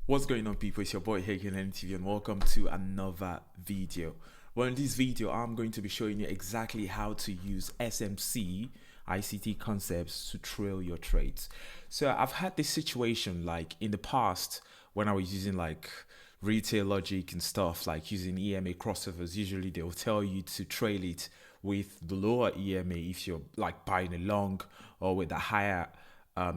What's going on, people? It's your boy Hagen TV and welcome to another video. Well, in this video I'm going to be showing you exactly how to use SMC ICT concepts to trail your trades. So I've had this situation like in the past when I was using like retail logic and stuff, like using EMA crossovers. Usually they'll tell you to trail it with the lower EMA if you're like buying a long, or with the higher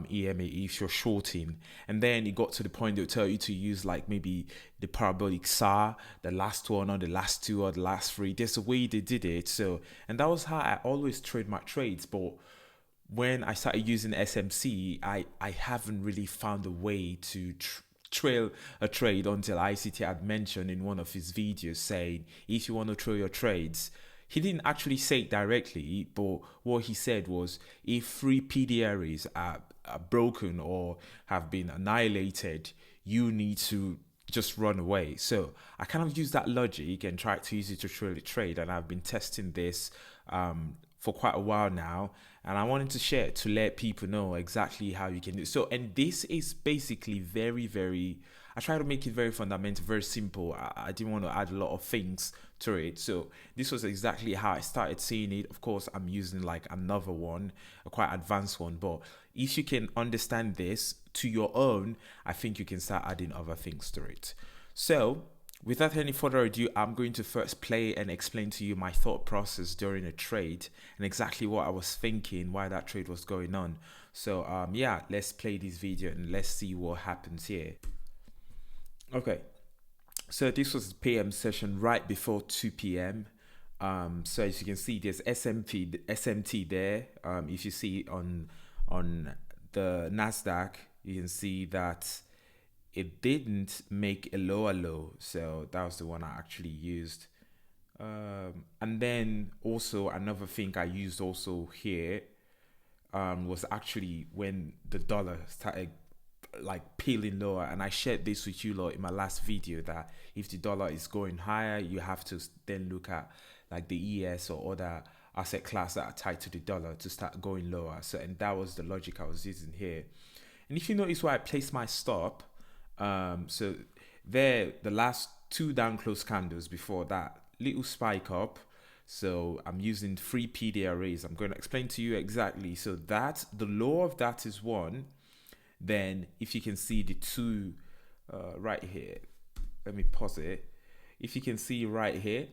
EMA if you're shorting. And then it got to the point they'll tell you to use like maybe the parabolic SAR, the last one or the last two or the last three. There's a way they did it. So, and that was how I always trade my trades. But when I started using SMC, I haven't really found a way to trail a trade until ICT had mentioned in one of his videos saying, if you want to trail your trades, he didn't actually say it directly, but what he said was, if three PDRAs are broken or have been annihilated, you need to just run away. So I kind of use that logic and try to use it to trail a trade, and I've been testing this for quite a while now, and I wanted to share it to let people know exactly how you can do it. So, and this is basically very, I try to make it very fundamental, very simple. I didn't want to add a lot of things to it. So this was exactly how I started seeing it. Of course, I'm using like another one, a quite advanced one, but if you can understand this to your own, I think you can start adding other things to it. So without any further ado, I'm going to first play and explain to you my thought process during a trade and exactly what I was thinking, why that trade was going on. So yeah, let's play this video and let's see what happens here. Okay, so this was the PM session right before 2 p.m. So as you can see, there's SMT there. If you see on the Nasdaq, you can see that it didn't make a lower low, so that was the one I actually used. And then also another thing I used also here was actually when the dollar started like peeling lower, and I shared this with you lot in my last video, that if the dollar is going higher, you have to then look at like the ES or other asset class that are tied to the dollar to start going lower. So, and that was the logic I was using here. And if you notice where I placed my stop, so there, the last two down close candles before that little spike up. So I'm using 3 PDRAs. I'm going to explain to you exactly. So that the low of that is 1. Then if you can see the two right here, let me pause it. If you can see right here,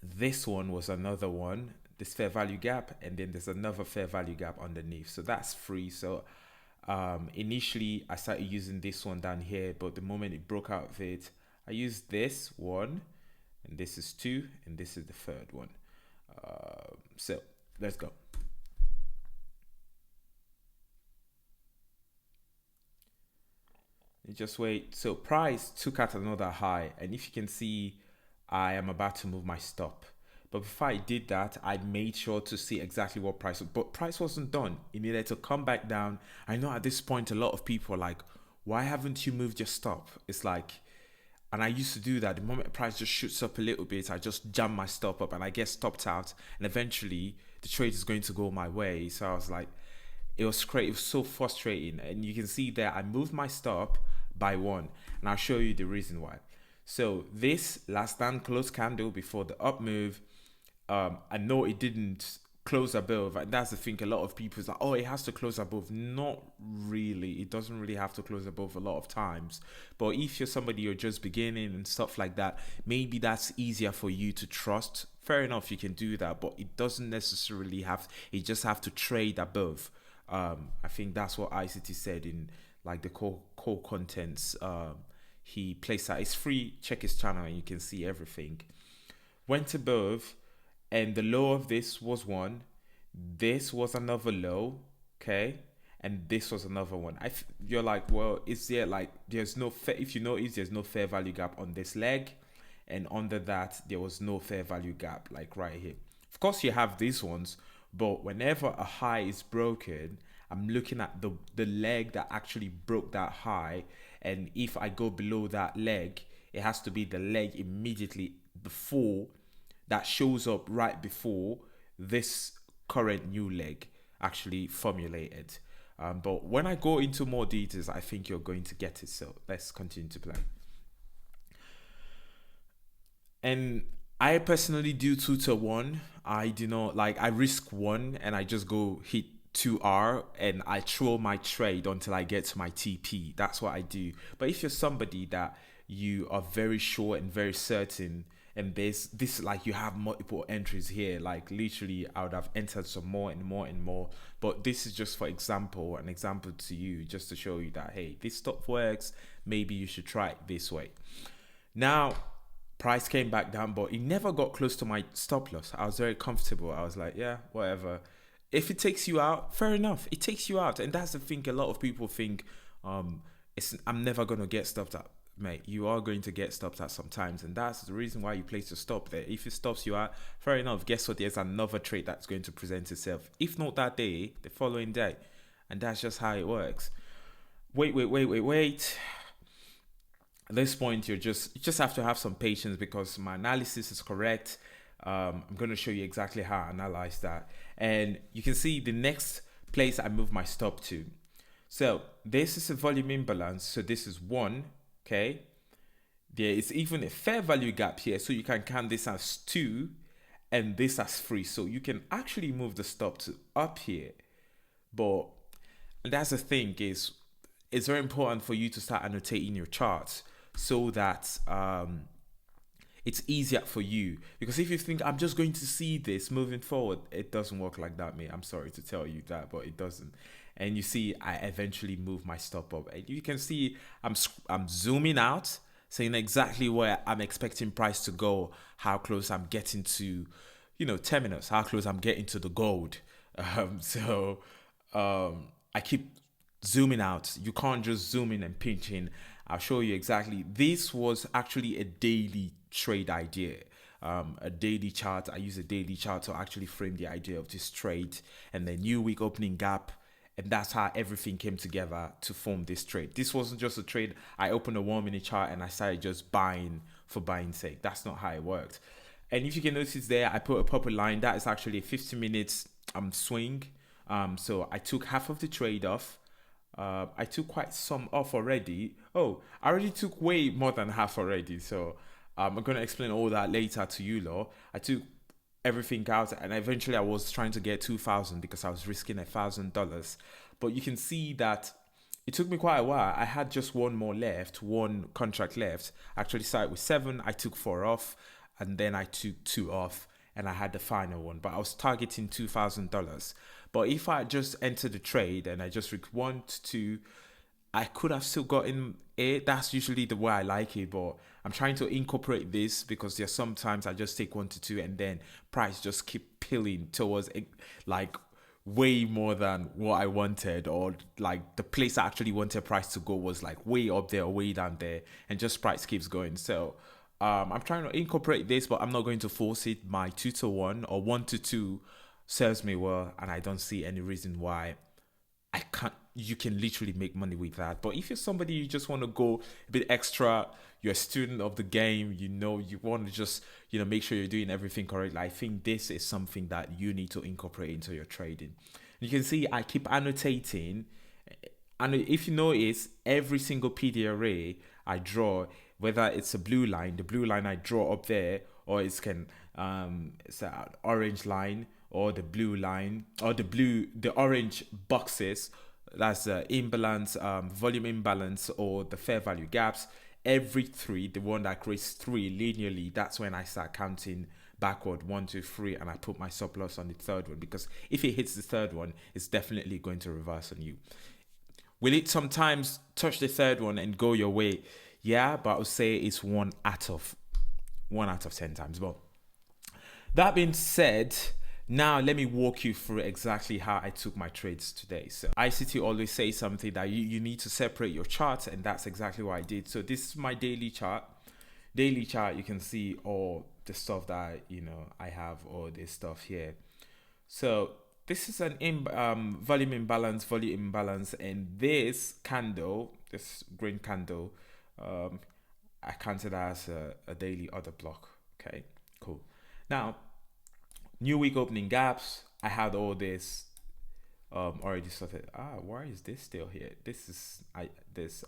this one was another one, this fair value gap, and then there's another fair value gap underneath. So that's 3. So initially I started using this one down here, but the moment it broke out of it, I used this one, and this is 2, and this is the third one. So let's go. Just wait. So price took out another high, and if you can see, I am about to move my stop. But before I did that, I made sure to see exactly what price was. But price wasn't done. It needed to come back down. I know at this point a lot of people are like, why haven't you moved your stop? It's like, and I used to do that. The moment price just shoots up a little bit, I just jam my stop up and I get stopped out, and eventually the trade is going to go my way. So I was like, it was great. It was so frustrating. And you can see there, I moved my stop by 1, and I'll show you the reason why. So this last down close candle before the up move, I know it didn't close above, and that's the thing. A lot of people is like, oh, it has to close above. Not really. It doesn't really have to close above a lot of times. But if you're somebody you're just beginning and stuff like that, maybe that's easier for you to trust. Fair enough, you can do that, but it doesn't necessarily have. You just have to trade above. I think that's what ICT said in like the core contents. He placed that. It's free. Check his channel and you can see everything. Went above, and the low of this was 1. This was another low, okay, and this was another one. You're like, well, is there like, there's no if you notice, there's no fair value gap on this leg, and under that there was no fair value gap like right here. Of course you have these ones, but whenever a high is broken, I'm looking at the leg that actually broke that high, and if I go below that leg, it has to be the leg immediately before, that shows up right before this current new leg actually formulated. But when I go into more details, I think you're going to get it. So let's continue to play. And I personally do 2 to 1. I do not like, I risk one and I just go hit 2R and I throw my trade until I get to my TP. That's what I do. But if you're somebody that you are very sure and very certain, and this like you have multiple entries here, like literally I would have entered some more and more and more. But this is just for example, an example to you, just to show you that, hey, this stuff works. Maybe you should try it this way. Now, price came back down, but it never got close to my stop loss. I was very comfortable. I was like, yeah, whatever. If it takes you out, fair enough. It takes you out. And that's the thing. A lot of people think, I'm never going to get stopped at. Mate, you are going to get stopped at sometimes. And that's the reason why you place your stop there. If it stops you out, fair enough. Guess what? There's another trade that's going to present itself. If not that day, the following day. And that's just how it works. Wait. At this point, you just have to have some patience because my analysis is correct. I'm going to show you exactly how I analyze that. And you can see the next place I move my stop to. So this is a volume imbalance. So this is 1, okay? There is even a fair value gap here. So you can count this as 2 and this as 3. So you can actually move the stop to up here. But that's the thing, is it's very important for you to start annotating your charts so that it's easier for you. Because if you think I'm just going to see this moving forward, it doesn't work like that, mate. I'm sorry to tell you that, but it doesn't. And you see, I eventually move my stop up, and you can see I'm zooming out, saying exactly where I'm expecting price to go, how close I'm getting to, terminus, how close I'm getting to the gold. I keep zooming out. You can't just zoom in and pinch in. I'll show you exactly. This was actually a daily trade idea, a daily chart. I use a daily chart to actually frame the idea of this trade and the new week opening gap. And that's how everything came together to form this trade. This wasn't just a trade. I opened a 1-minute chart and I started just buying for buying's sake. That's not how it worked. And if you can notice there, I put a purple line. That is actually a 50 minutes swing. So I took half of the trade off. I took quite some off already. Oh, I already took way more than half already. So I'm going to explain all that later to you, Law. I took everything out and eventually I was trying to get 2,000 because I was risking $1,000. But you can see that it took me quite a while. I had just one more left, one contract left. I actually started with 7. I took 4 off and then I took 2 off and I had the final one. But I was targeting $2,000. But if I just entered the trade and I just risked 1 to 2, I could have still gotten it. That's usually the way I like it, but I'm trying to incorporate this because there's sometimes I just take 1 to 2 and then price just keep peeling towards like way more than what I wanted, or like the place I actually wanted price to go was like way up there or way down there, and just price keeps going. So I'm trying to incorporate this, but I'm not going to force it. My 2 to 1 or 1 to 2 serves me well, and I don't see any reason why I can't. You can literally make money with that. But if you're somebody you just want to go a bit extra, you're a student of the game, you want to just make sure you're doing everything correctly, I think this is something that you need to incorporate into your trading. You can see I keep annotating, and if you notice, every single PD array I draw, whether it's a blue line, the blue line I draw up there, or it's an orange line, or the blue line, or the orange boxes, that's imbalance, volume imbalance, or the fair value gaps. Every 3, the one that creates 3 linearly, that's when I start counting backward 1, 2, 3, and I put my stop loss on the 3rd one, because if it hits the 3rd one, it's definitely going to reverse on you. Will it sometimes touch the 3rd one and go your way? Yeah, but I would say it's 1 out of 10 times. But that being said, now let me walk you through exactly how I took my trades today. So ICT always says something that you need to separate your charts, and that's exactly what I did. So this is my daily chart. You can see all the stuff that I have, all this stuff here. So this is an volume imbalance, and this candle, this green candle, I counted as a daily order block. Okay, cool. Now, new week opening gaps, I had all this already sorted. Why is this still here?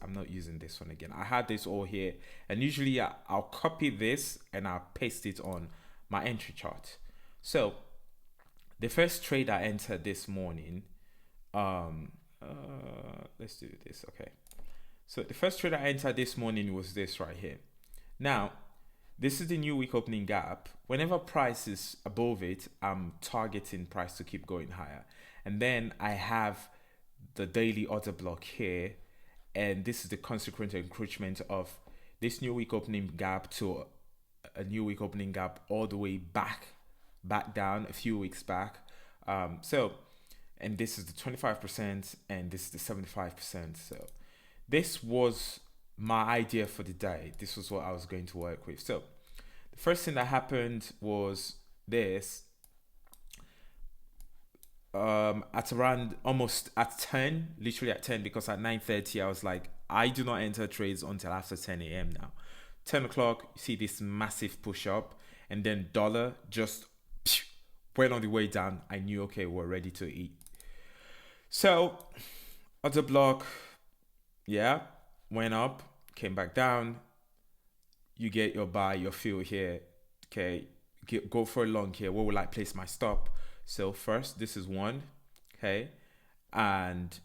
I'm not using this one again. I had this all here, and usually I'll copy this and I'll paste it on my entry chart. So the first trade I entered this morning, let's do this. Okay, so the first trade I entered this morning was this right here. Now this is the new week opening gap. Whenever price is above it, I'm targeting price to keep going higher. And then I have the daily order block here. And this is the consequent encroachment of this new week opening gap to a new week opening gap all the way back down a few weeks back. And this is the 25% and this is the 75%. So this was my idea for the day. This was what I was going to work with. So the first thing that happened was this. At around almost at 10, literally at 10, because at 9:30 I was like, I do not enter trades until after 10 a.m. now. 10 o'clock, you see this massive push up, and then dollar just went on the way down. I knew, okay, we're ready to eat. So order block, yeah, went up, came back down. You get your buy, your fill here. Okay, go for a long here. Where will I place my stop? So first, this is one, okay, and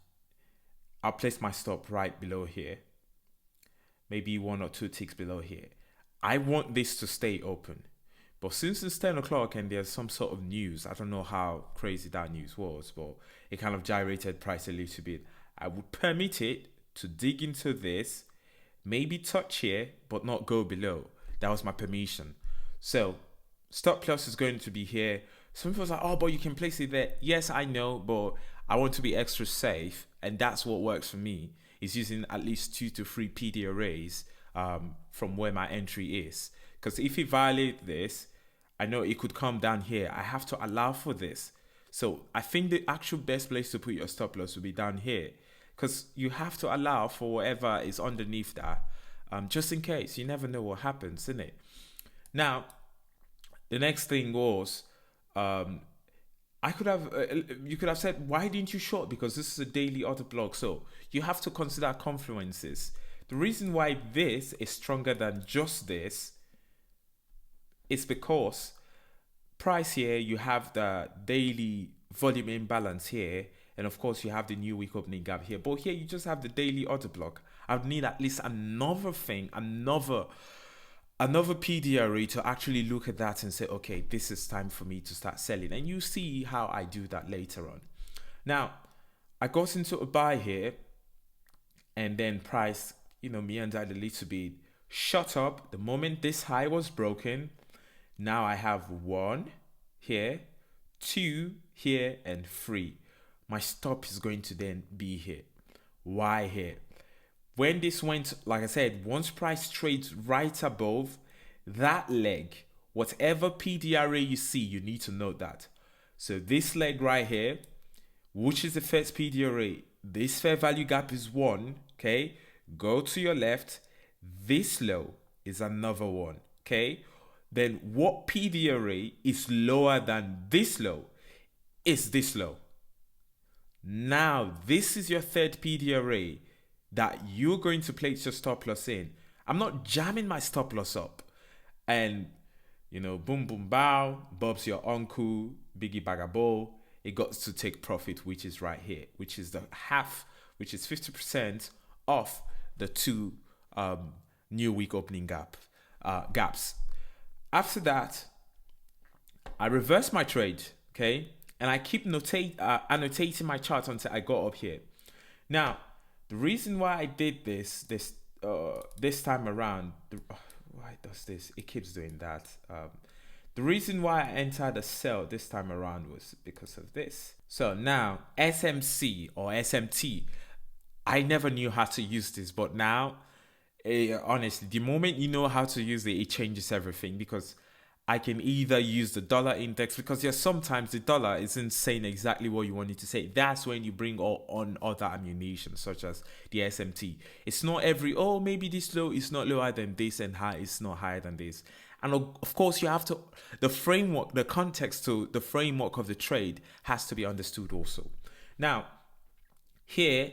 I'll place my stop right below here, maybe 1 or 2 ticks below here. I want this to stay open, but since it's 10 o'clock and there's some sort of news, I don't know how crazy that news was, but it kind of gyrated price a little bit. I would permit it to dig into this, maybe touch here, but not go below. That was my permission. So stop loss is going to be here. Some people are like, oh, but you can place it there. Yes, I know, but I want to be extra safe. And that's what works for me, is using at least 2 to 3 PD arrays from where my entry is. Because if it violates this, I know it could come down here. I have to allow for this. So I think the actual best place to put your stop loss would be down here. Because you have to allow for whatever is underneath that. Just in case. You never know what happens, isn't it? Now, the next thing was, I could have, you could have said, why didn't you short? Because this is a daily order block. So you have to consider confluences. The reason why this is stronger than just this is because price here, you have the daily volume imbalance here. And of course, you have the new week opening gap here. But here, you just have the daily order block. I would need at least another thing, another PD array to actually look at that and say, okay, this is time for me to start selling. And you see how I do that later on. Now, I got into a buy here, and then price, meandered a little bit, shut up. The moment this high was broken, now I have 1 here, 2 here, and 3. My stop is going to then be here. Why here? When this went, like I said, once price trades right above that leg, whatever PD array you see, you need to note that. So this leg right here, which is the first PD array, this fair value gap is 1, okay? Go to your left. This low is another one, okay? Then what PD array is lower than this low? Is this low. Now, this is your third PD array that you're going to place your stop loss in. I'm not jamming my stop loss up and, boom, boom, bow, Bob's your uncle, Biggie Bagabo. It got to take profit, which is right here, which is the half, which is 50% off the 2 new week opening gaps. After that, I reverse my trade, okay? And I keep annotating my chart until I got up here. Now, the reason why I did this time around, why does this? It keeps doing that. The reason why I entered a sell this time around was because of this. So now SMC or SMT, I never knew how to use this, but now, honestly, the moment you know how to use it, it changes everything, because I can either use the dollar index, because sometimes the dollar isn't saying exactly what you want it to say. That's when you bring on other ammunition, such as the SMT. It's not maybe this low is not lower than this and high is not higher than this. And of course, you have to, the framework, the context to the framework of the trade has to be understood also. Now, here,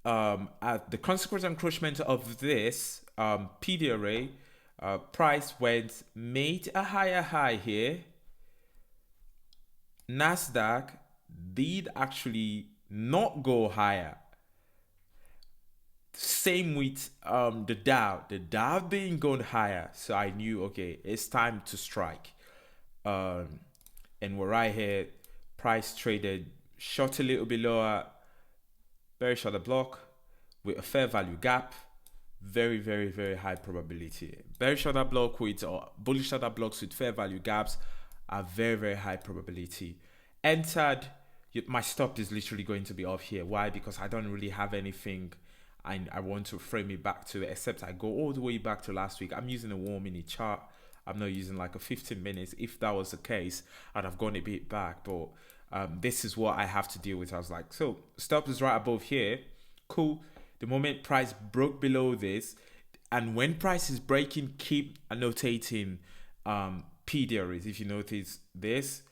at the consequent encroachment of this PD array, price made a higher high here. Nasdaq did actually not go higher. Same with the Dow. The Dow didn't go higher, so I knew, okay, it's time to strike. And we're right here. Price traded short a little bit lower, very short a block with a fair value gap. Very, very, very high probability. Very shorter block with bullish shorter blocks with fair value gaps are very, very high probability. Entered, my stop is literally going to be off here. Why? Because I don't really have anything I want to frame it back to, except I go all the way back to last week. I'm using a 1 minute chart. I'm not using like a 15 minutes. If that was the case, I'd have gone a bit back. But this is what I have to deal with. I was like, so stop is right above here. Cool. The moment price broke below this, and when price is breaking, keep annotating PD arrays. If you notice, this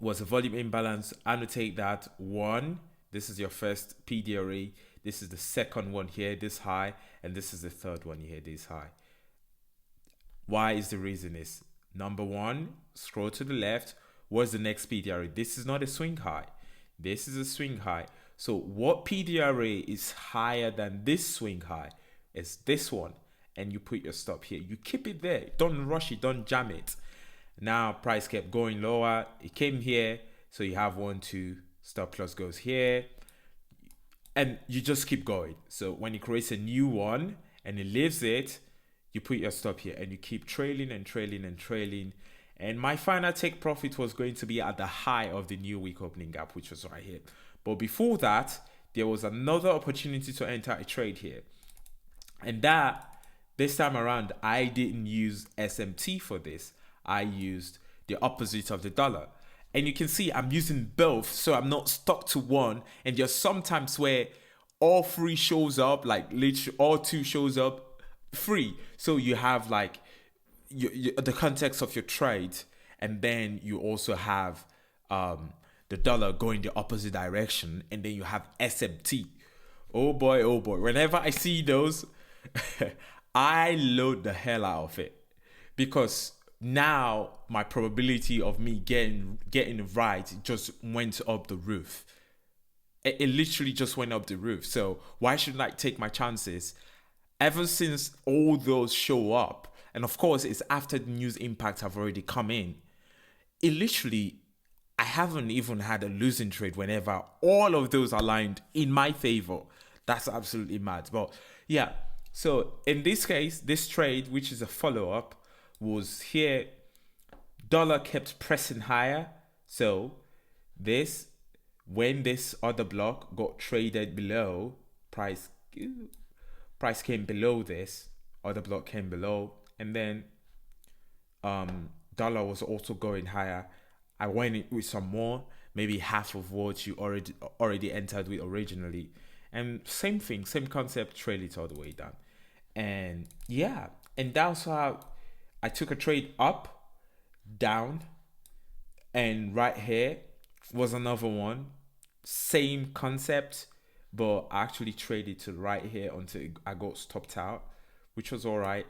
was a volume imbalance. Annotate that. 1. This is your first PD array. This is the second one here, this high, and this is the third one here, this high. Why is the reason is, number 1, scroll to the left. What's the next PD array? This is not a swing high. This is a swing high. So what PD array is higher than this swing high? It's this one. And you put your stop here. You keep it there. Don't rush it. Don't jam it. Now price kept going lower. It came here. So you have 1, 2. Stop loss goes here. And you just keep going. So when it creates a new one and it leaves it, you put your stop here and you keep trailing and trailing and trailing. And my final take profit was going to be at the high of the new week opening gap, which was right here. But before that, there was another opportunity to enter a trade here. And that, this time around, I didn't use SMT for this. I used the opposite of the dollar. And you can see I'm using both, so I'm not stuck to one. And there's sometimes where all 3 shows up, like literally all 2 shows up free. So you have like the context of your trade, and then you also have the dollar going the opposite direction, and then you have SMT. Oh boy, oh boy. Whenever I see those, I load the hell out of it, because now my probability of me getting right just went up the roof. It literally just went up the roof. So why shouldn't I take my chances? Ever since all those show up, and of course it's after the news impact have already come in, it literally, I haven't even had a losing trade whenever all of those aligned in my favor. That's absolutely mad. But yeah, so in this case, this trade, which is a follow-up, was here. Dollar kept pressing higher. So this, when this other block got traded below, price came below this, other block came below, and then dollar was also going higher. I went in with some more, maybe half of what you already entered with originally. And same thing, same concept, trade it all the way down. And yeah, and that's how I took a trade up, down, and right here was another one. Same concept, but I actually traded to right here until I got stopped out, which was all right.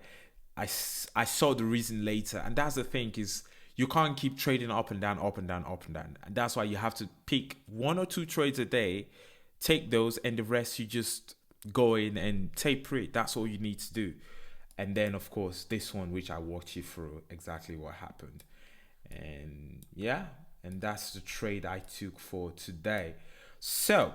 I saw the reason later, and that's the thing, is you can't keep trading up and down, up and down, up and down. And that's why you have to pick 1 or 2 trades a day, take those, and the rest you just go in and taper it. That's all you need to do. And then, of course, this one, which I walked you through exactly what happened. And yeah, and that's the trade I took for today. So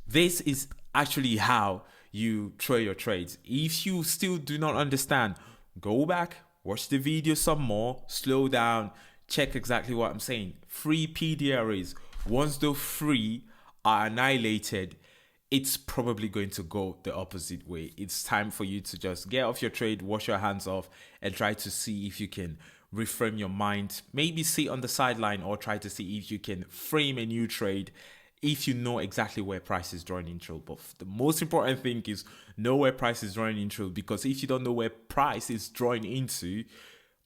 this is actually how you trade your trades. If you still do not understand, go back, watch the video some more, slow down, check exactly what I'm saying. Free PD arrays. Once those free are annihilated, it's probably going to go the opposite way. It's time for you to just get off your trade, wash your hands off, and try to see if you can reframe your mind. Maybe sit on the sideline or try to see if you can frame a new trade if you know exactly where price is drawing intro. But the most important thing is know where price is drawing intro, because if you don't know where price is drawing into,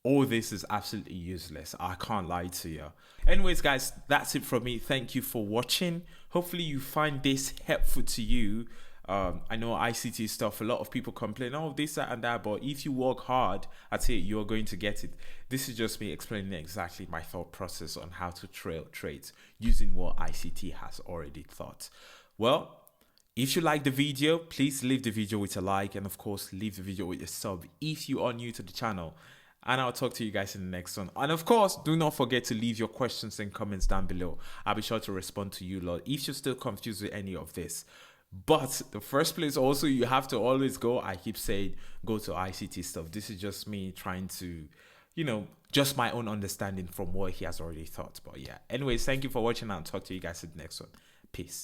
all this is absolutely useless. I can't lie to you. Anyways, guys, that's it from me. Thank you for watching. Hopefully you find this helpful to you. I know ICT stuff, a lot of people complain, oh, this, that, and that, but if you work hard at it, you're going to get it. This is just me explaining exactly my thought process on how to trail trades using what ICT has already thought. Well, if you like the video, please leave the video with a like, and of course, leave the video with a sub if you are new to the channel. And I'll talk to you guys in the next one. And of course, do not forget to leave your questions and comments down below. I'll be sure to respond to you lot if you're still confused with any of this. But the first place also you have to always go, I keep saying, go to ICT stuff. This is just me trying to, just my own understanding from what he has already thought. But yeah, anyways, thank you for watching, and I'll talk to you guys in the next one. Peace.